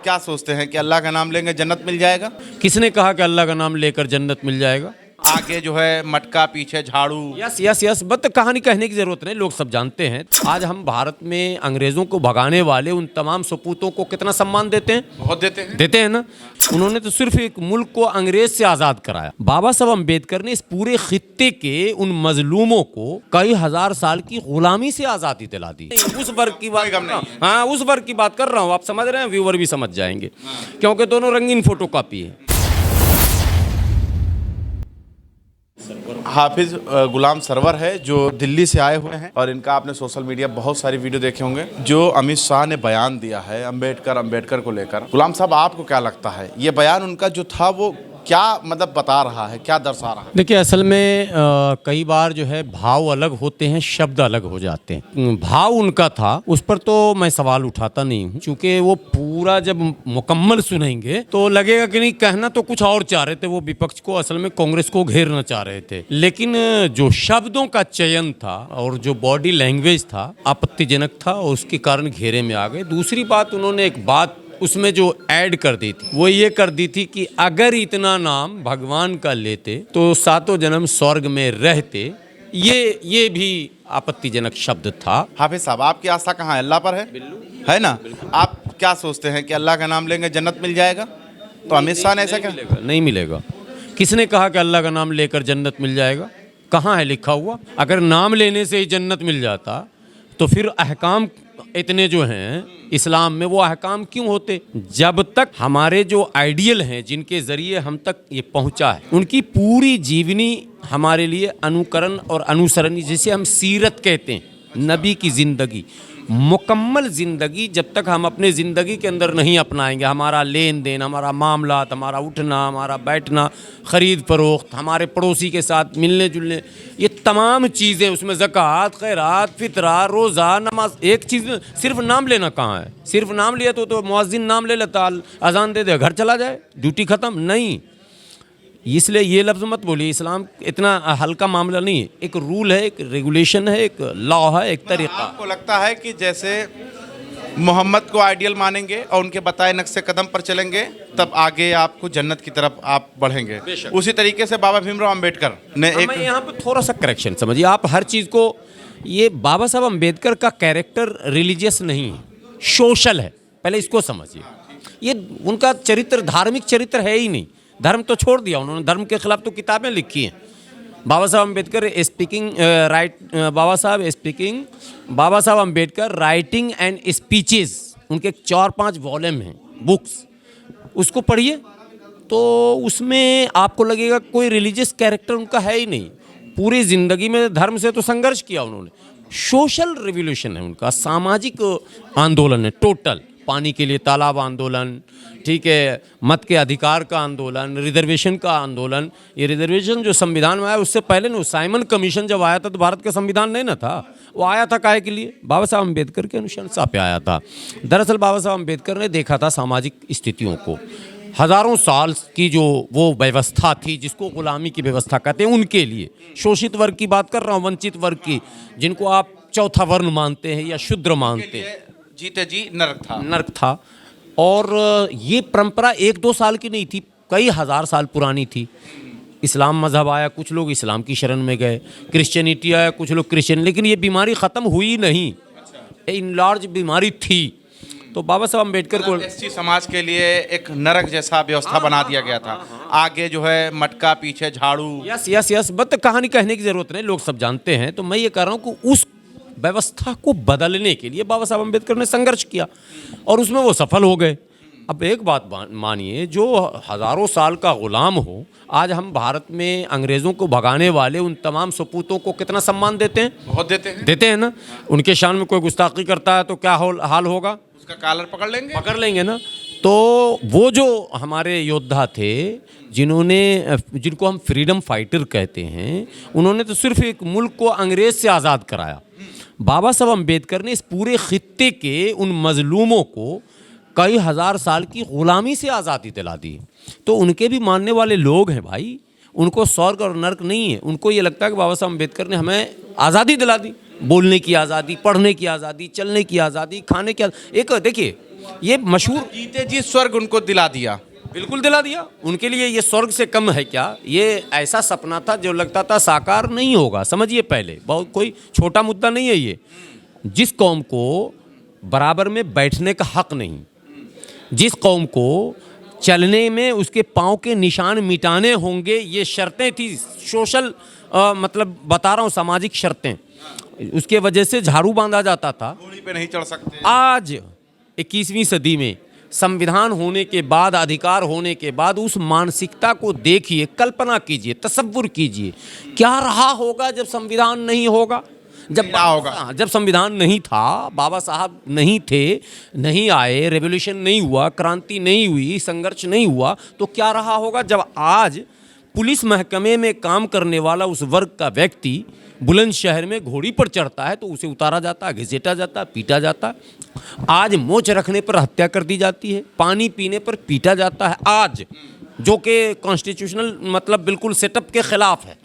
क्या सोचते हैं कि अल्लाह का नाम लेंगे जन्नत मिल जाएगा? किसने कहा कि अल्लाह का नाम लेकर जन्नत मिल जाएगा? आगे जो है मटका, पीछे झाड़ू। यस यस यस, बस कहानी कहने की जरूरत नहीं, लोग सब जानते हैं। आज हम भारत में अंग्रेजों को भगाने वाले उन तमाम सपूतों को कितना सम्मान देते हैं? बहुत देते हैं ना। उन्होंने तो सिर्फ एक मुल्क को अंग्रेज से आजाद कराया। बाबा साहब अम्बेडकर ने इस पूरे खित्ते के उन मजलूमों को कई हजार साल की गुलामी से आजादी दिला दी। उस वर्ग की बात, हाँ उस वर्ग की बात कर रहा हूँ, आप समझ रहे हैं, व्यूअर भी समझ जाएंगे, क्योंकि दोनों रंगीन फोटोकॉपी है। हाफिज गुलाम सरवर है जो दिल्ली से आए हुए हैं और इनका आपने सोशल मीडिया बहुत सारी वीडियो देखे होंगे। जो अमित शाह ने बयान दिया है अंबेडकर को लेकर, गुलाम साहब आपको क्या लगता है ये बयान उनका जो था वो क्या मतलब बता रहा है, क्या दर्शा रहा है? देखिए, असल में कई बार जो है भाव अलग होते हैं, शब्द अलग हो जाते हैं। भाव उनका था, उस पर तो मैं सवाल उठाता नहीं हूँ, क्योंकि वो पूरा जब मुकम्मल सुनेंगे तो लगेगा कि नहीं, कहना तो कुछ और चाह रहे थे वो विपक्ष को, असल में कांग्रेस को घेरना चाह रहे थे। लेकिन जो शब्दों का चयन था और जो बॉडी लैंग्वेज था आपत्तिजनक था और उसके कारण घेरे में आ गए। दूसरी बात, उन्होंने एक बात उसमें जो ऐड कर दी थी वो ये कर दी थी कि अगर इतना नाम भगवान का लेते तो सातों जन्म स्वर्ग में रहते। ये भी आपत्तिजनक शब्द था। हाफिज साहब, आपकी आस्था कहाँ है? अल्लाह पर है ना? आप क्या सोचते हैं कि अल्लाह का नाम लेंगे जन्नत मिल जाएगा? तो अमित शाह ने ऐसा क्या? नहीं मिलेगा। किसने कहा कि अल्लाह का नाम लेकर जन्नत मिल जाएगा? कहाँ है लिखा हुआ? अगर नाम लेने से ही जन्नत मिल जाता तो फिर अहकाम इतने जो हैं इस्लाम में, वो अहकाम क्यों होते? जब तक हमारे जो आइडियल हैं जिनके ज़रिए हम तक ये पहुंचा है, उनकी पूरी जीवनी हमारे लिए अनुकरण और अनुसरण, जिसे हम सीरत कहते हैं, नबी की ज़िंदगी, मुकम्मल ज़िंदगी जब तक हम अपने ज़िंदगी के अंदर नहीं अपनाएंगे, हमारा लेन देन, हमारा मामलात, हमारा उठना, हमारा बैठना, ख़रीद फरोख्त, हमारे पड़ोसी के साथ मिलने जुलने, ये तमाम चीज़ें, उसमें ज़कात, खैरात, फितरा, रोज़ा, नमाज, एक चीज़ में सिर्फ नाम लेना कहाँ है? सिर्फ नाम लिया तो मुअज्जिन नाम ले लेता, अजान दे दे, घर चला जाए, ड्यूटी ख़त्म। नहीं, इसलिए ये लफ्ज़ मत बोलिए। इस्लाम इतना हल्का मामला नहीं है, एक रूल है, एक रेगुलेशन है, एक लॉ है, एक तरीक़ा। आपको लगता है कि जैसे मोहम्मद को आइडियल मानेंगे और उनके बताए नक्शे कदम पर चलेंगे तब आगे आपको जन्नत की तरफ आप बढ़ेंगे, उसी तरीके से बाबा भीमराव अंबेडकर ने एक... मैं यहाँ पे थोड़ा सा करेक्शन समझिए, आप हर चीज़ को, ये बाबा साहब अंबेडकर का कैरेक्टर रिलीजियस नहीं है, सोशल है, पहले इसको समझिए। ये उनका चरित्र धार्मिक चरित्र है ही नहीं, धर्म तो छोड़ दिया उन्होंने, धर्म के खिलाफ तो किताबें लिखी हैं। बाबा साहब अम्बेडकर बाबा Saheb Ambedkar writing and speeches, उनके 4-5 वॉल्यूम हैं, बुक्स, उसको पढ़िए तो उसमें आपको लगेगा कोई रिलीजियस कैरेक्टर उनका है ही नहीं। पूरी ज़िंदगी में धर्म से तो संघर्ष किया उन्होंने, सोशल रिवोल्यूशन है उनका, सामाजिक आंदोलन है टोटल, पानी के लिए तालाब आंदोलन, ठीक है, मत के अधिकार का आंदोलन, रिजर्वेशन का आंदोलन। ये रिजर्वेशन जो संविधान में आया उससे पहले ना, साइमन कमीशन जब आया था तो भारत का संविधान नहीं ना था, वो आया था काहे के लिए? बाबा साहब अम्बेडकर के अनुशंसा पे आया था। दरअसल बाबा साहब अम्बेडकर ने देखा था सामाजिक स्थितियों को, हज़ारों साल की जो वो व्यवस्था थी जिसको गुलामी की व्यवस्था कहते हैं, उनके लिए शोषित वर्ग की बात कर रहा हूँ, वंचित वर्ग की, जिनको आप चौथा वर्ण मानते हैं या शूद्र मानते हैं, जीते जी नरक था। और ये परंपरा 1-2 साल की नहीं थी, कई हज़ार साल पुरानी थी। इस्लाम मज़हब आया, कुछ लोग इस्लाम की शरण में गए, क्रिश्चियनिटी आया, कुछ लोग क्रिश्चियन, लेकिन ये बीमारी ख़त्म हुई नहीं, इन लार्ज बीमारी थी। तो बाबा साहब अम्बेडकर को एससी समाज के लिए एक नरक जैसा व्यवस्था बना दिया गया था। आगे जो है मटका, पीछे झाड़ू। यस यस यस, बस कहानी कहने की ज़रूरत नहीं, लोग सब जानते हैं। तो मैं ये कह रहा हूँ कि उस व्यवस्था को बदलने के लिए बाबा साहब अम्बेडकर ने संघर्ष किया और उसमें वो सफल हो गए। अब एक बात मानिए, जो हज़ारों साल का गुलाम हो, आज हम भारत में अंग्रेज़ों को भगाने वाले उन तमाम सपूतों को कितना सम्मान देते हैं? बहुत देते हैं ना। उनके शान में कोई गुस्ताखी करता है तो क्या हाल होगा? उसका कॉलर पकड़ लेंगे ना। तो वो जो हमारे योद्धा थे जिनको हम फ्रीडम फाइटर कहते हैं, उन्होंने तो सिर्फ एक मुल्क को अंग्रेज़ से आज़ाद कराया। बाबा साहब अम्बेडकर ने इस पूरे खित्ते के उन मजलूमों को कई हज़ार साल की गुलामी से आज़ादी दिला दी। तो उनके भी मानने वाले लोग हैं भाई, उनको स्वर्ग और नर्क नहीं है, उनको ये लगता है कि बाबा साहब अम्बेडकर ने हमें आज़ादी दिला दी, बोलने की आज़ादी, पढ़ने की आज़ादी, चलने की आज़ादी, खाने की एक देखिए, ये मशहूर गीते जी स्वर्ग उनको दिला दिया। बिल्कुल दिला दिया। उनके लिए ये स्वर्ग से कम है क्या? ये ऐसा सपना था जो लगता था साकार नहीं होगा। समझिए, पहले बहुत कोई छोटा मुद्दा नहीं है ये। जिस कौम को बराबर में बैठने का हक नहीं, जिस कौम को चलने में उसके पाँव के निशान मिटाने होंगे, ये शर्तें थी सोशल, मतलब बता रहा हूँ सामाजिक शर्तें, उसके वजह से झाड़ू बांधा जाता था। घोड़ी पे नहीं चढ़ सकते। आज 21वीं सदी में संविधान होने के बाद, अधिकार होने के बाद, उस मानसिकता को देखिए, कल्पना कीजिए, तसव्वुर कीजिए, क्या रहा होगा जब संविधान नहीं होगा, जब क्या होगा? जब संविधान नहीं था, बाबा साहब नहीं थे, नहीं आए, रेवोल्यूशन नहीं हुआ, क्रांति नहीं हुई, संघर्ष नहीं हुआ, तो क्या रहा होगा जब आज पुलिस महकमे में काम करने वाला उस वर्ग का व्यक्ति बुलंदशहर में घोड़ी पर चढ़ता है तो उसे उतारा जाता है, घसीटा जाता है, पीटा जाता है। आज मोच रखने पर हत्या कर दी जाती है, पानी पीने पर पीटा जाता है आज, जो कि कॉन्स्टिट्यूशनल मतलब बिल्कुल सेटअप के खिलाफ है।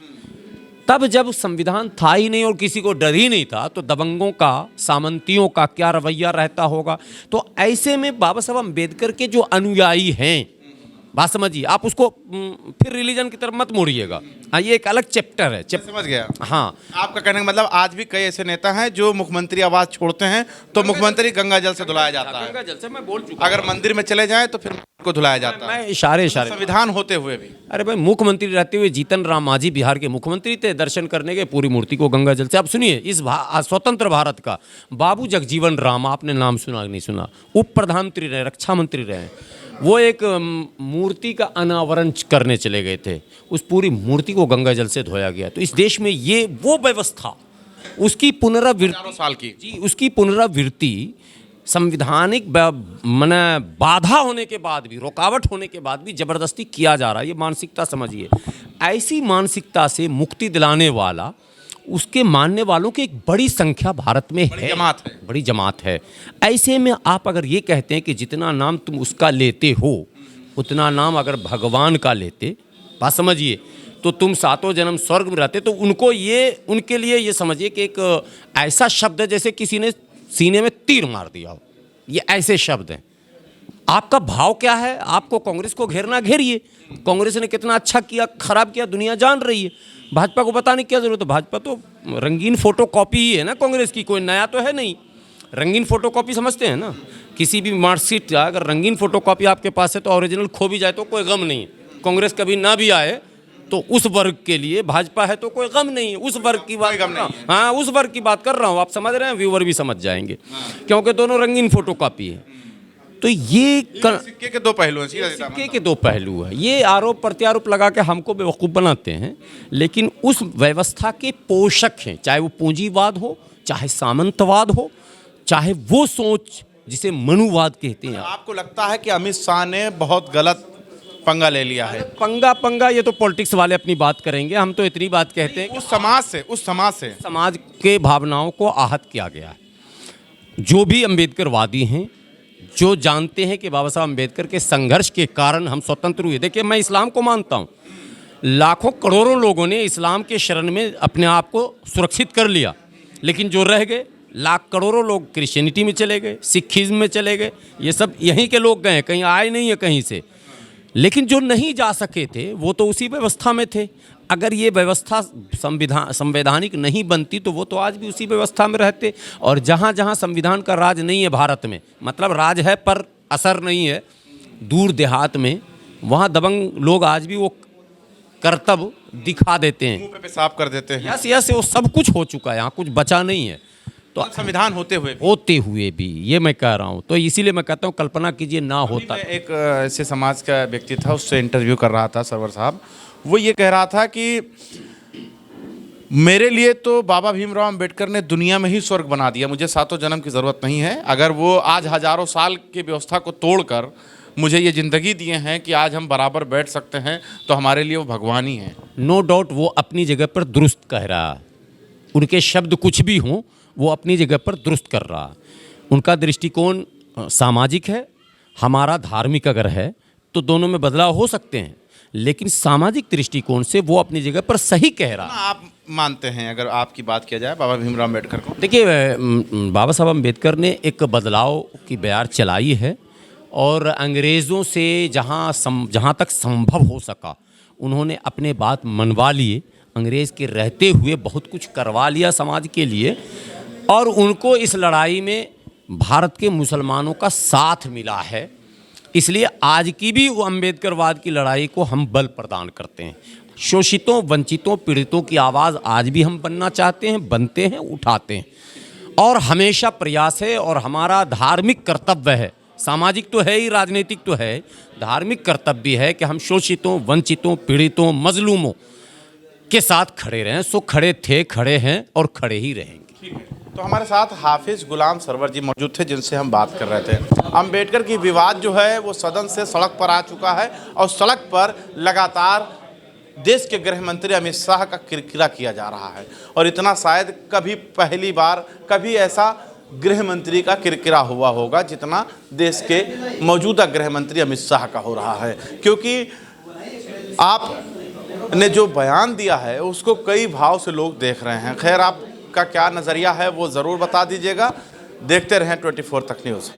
तब जब संविधान था ही नहीं और किसी को डर ही नहीं था, तो दबंगों का, सामंतियों का क्या रवैया रहता होगा। तो ऐसे में बाबा साहब अम्बेडकर के जो अनुयायी हैं, बात समझिए, आप उसको फिर रिलीजन की तरफ मत मोड़िएगा, ये एक अलग चैप्टर है। समझ गया। हाँ, आपका कहने का मतलब आज भी कई ऐसे नेता हैं जो मुख्यमंत्री आवाज छोड़ते हैं तो मुख्यमंत्री गंगा जल से धुलाया जाता है। गंगा जल से मैं बोल चुका। अगर मंदिर में चले जाएं तो फिर को धुलाया जाता है। मैं इशारे संविधान होते हुए भी। अरे भाई, मुख्यमंत्री रहते हुए जीतन राम मांझी बिहार के मुख्यमंत्री थे, दर्शन करने के पूरी मूर्ति को गंगा जल से। अब सुनिए, इस स्वतंत्र भारत का बाबू जगजीवन राम, आपने नाम सुना नहीं सुना, उप प्रधानमंत्री रहे, रक्षा मंत्री रहे, वो एक मूर्ति का अनावरण करने चले गए थे, उस पूरी मूर्ति को गंगा जल से धोया गया। तो इस देश में ये वो व्यवस्था, उसकी पुनरावृत्ति, साल की जी, उसकी पुनरावृत्ति संविधानिक माने बाधा होने के बाद भी, रुकावट होने के बाद भी जबरदस्ती किया जा रहा है। ये मानसिकता समझिए। ऐसी मानसिकता से मुक्ति दिलाने वाला, उसके मानने वालों की एक बड़ी संख्या भारत में है, बड़ी जमात है। ऐसे में आप अगर ये कहते हैं कि जितना नाम तुम उसका लेते हो उतना नाम अगर भगवान का लेते, बात समझिए, तो तुम सातों जन्म स्वर्ग में रहते। तो उनके लिए ये समझिए कि एक ऐसा शब्द है जैसे किसी ने सीने में तीर मार दिया हो। ये ऐसे शब्द हैं। आपका भाव क्या है? आपको कांग्रेस को घेरना, घेरिए। कांग्रेस ने कितना अच्छा किया, खराब किया, दुनिया जान रही है। भाजपा को बताने की क्या जरूरत है? भाजपा तो रंगीन फोटो कॉपी ही है ना कांग्रेस की, कोई नया तो है नहीं। रंगीन फोटो कॉपी समझते हैं ना, किसी भी मार्कशीट का अगर रंगीन फोटो कॉपी आपके पास है तो ओरिजिनल खो भी जाए तो कोई गम नहीं है। कांग्रेस कभी ना भी आए तो उस वर्ग के लिए, भाजपा है तो कोई गम नहीं है, उस वर्ग की बात कर रहा हूँ। हाँ, उस वर्ग की बात कर रहा हूँ, आप समझ रहे हैं, व्यूअर भी समझ जाएंगे, क्योंकि दोनों रंगीन फोटो कॉपी है। तो ये सिक्के के दो पहलू हैं, सिक्के के दो पहलू है। ये आरोप प्रत्यारोप लगा के हमको बेवकूफ़ बनाते हैं, लेकिन उस व्यवस्था के पोषक हैं, चाहे वो पूंजीवाद हो, चाहे सामंतवाद हो, चाहे वो सोच जिसे मनुवाद कहते हैं। आपको लगता है कि अमित शाह ने बहुत गलत पंगा ले लिया है? पंगा ये तो पॉलिटिक्स वाले अपनी बात करेंगे, हम तो इतनी बात कहते हैं कि उस समाज से समाज के भावनाओं को आहत किया गया है। जो भी अम्बेडकरवादी हैं, जो जानते हैं कि बाबा साहब अम्बेडकर के संघर्ष के कारण हम स्वतंत्र हुए। देखिए, मैं इस्लाम को मानता हूँ, लाखों करोड़ों लोगों ने इस्लाम के शरण में अपने आप को सुरक्षित कर लिया, लेकिन जो रह गए, लाख करोड़ों लोग क्रिश्चियनिटी में चले गए, सिखिज्म में चले गए, ये सब यहीं के लोग गए, कहीं आए नहीं है कहीं से। लेकिन जो नहीं जा सके थे वो तो उसी व्यवस्था में थे। अगर ये व्यवस्था संवैधानिक नहीं बनती तो वो तो आज भी उसी व्यवस्था में रहते। और जहाँ जहाँ संविधान का राज नहीं है भारत में, मतलब राज है पर असर नहीं है, दूर देहात में, वहाँ दबंग लोग आज भी वो कर्तव्य दिखा देते हैं, मुंह पे पेशाब कर देते हैं। यस, वो सब कुछ हो चुका है, यहाँ कुछ बचा नहीं है। तो संविधान होते हुए भी ये मैं कह रहा हूँ। तो इसीलिए मैं कहता हूँ, कल्पना कीजिए ना होता। एक ऐसे समाज का व्यक्ति था, उससे इंटरव्यू कर रहा था सरवर साहब। वो ये कह रहा था कि मेरे लिए तो बाबा भीमराव अंबेडकर ने दुनिया में ही स्वर्ग बना दिया, मुझे सातों जन्म की ज़रूरत नहीं है। अगर वो आज हजारों साल की व्यवस्था को तोड़कर मुझे ये ज़िंदगी दिए हैं कि आज हम बराबर बैठ सकते हैं, तो हमारे लिए वो भगवान ही है। नो डाउट वो अपनी जगह पर दुरुस्त कह रहा है, उनके शब्द कुछ भी हों, वो अपनी जगह पर दुरुस्त कर रहा है। उनका दृष्टिकोण सामाजिक है, हमारा धार्मिक अगर है तो दोनों में बदलाव हो सकते हैं, लेकिन सामाजिक दृष्टिकोण से वो अपनी जगह पर सही कह रहा है। आप मानते हैं अगर आपकी बात किया जाए बाबा भीमराव अम्बेडकर को? देखिए बाबा साहब अम्बेडकर ने एक बदलाव की बयार चलाई है और अंग्रेज़ों से जहाँ तक संभव हो सका उन्होंने अपने बात मनवा लिए। अंग्रेज़ के रहते हुए बहुत कुछ करवा लिया समाज के लिए और उनको इस लड़ाई में भारत के मुसलमानों का साथ मिला है। इसलिए आज की भी वो अम्बेडकरवाद की लड़ाई को हम बल प्रदान करते हैं। शोषितों, वंचितों, पीड़ितों की आवाज़ आज भी हम बनना चाहते हैं, बनते हैं, उठाते हैं और हमेशा प्रयास है और हमारा धार्मिक कर्तव्य है। सामाजिक तो है ही, राजनीतिक तो है, धार्मिक कर्तव्य है कि हम शोषितों, वंचितों, पीड़ितों, मजलूमों के साथ खड़े रहें। सो खड़े थे, खड़े हैं और खड़े ही रहेंगे। तो हमारे साथ हाफिज गुलाम सरवर जी मौजूद थे जिनसे हम बात कर रहे थे। अंबेडकर की विवाद जो है वो सदन से सड़क पर आ चुका है और सड़क पर लगातार देश के गृह मंत्री अमित शाह का किरकिरा किया जा रहा है और इतना शायद कभी पहली बार कभी ऐसा गृह मंत्री का किरकिरा हुआ होगा जितना देश के मौजूदा गृह मंत्री अमित शाह का हो रहा है। क्योंकि आपने जो बयान दिया है उसको कई भाव से लोग देख रहे हैं। खैर आपका क्या नज़रिया है वो ज़रूर बता दीजिएगा। देखते रहें 24 तक न्यूज़।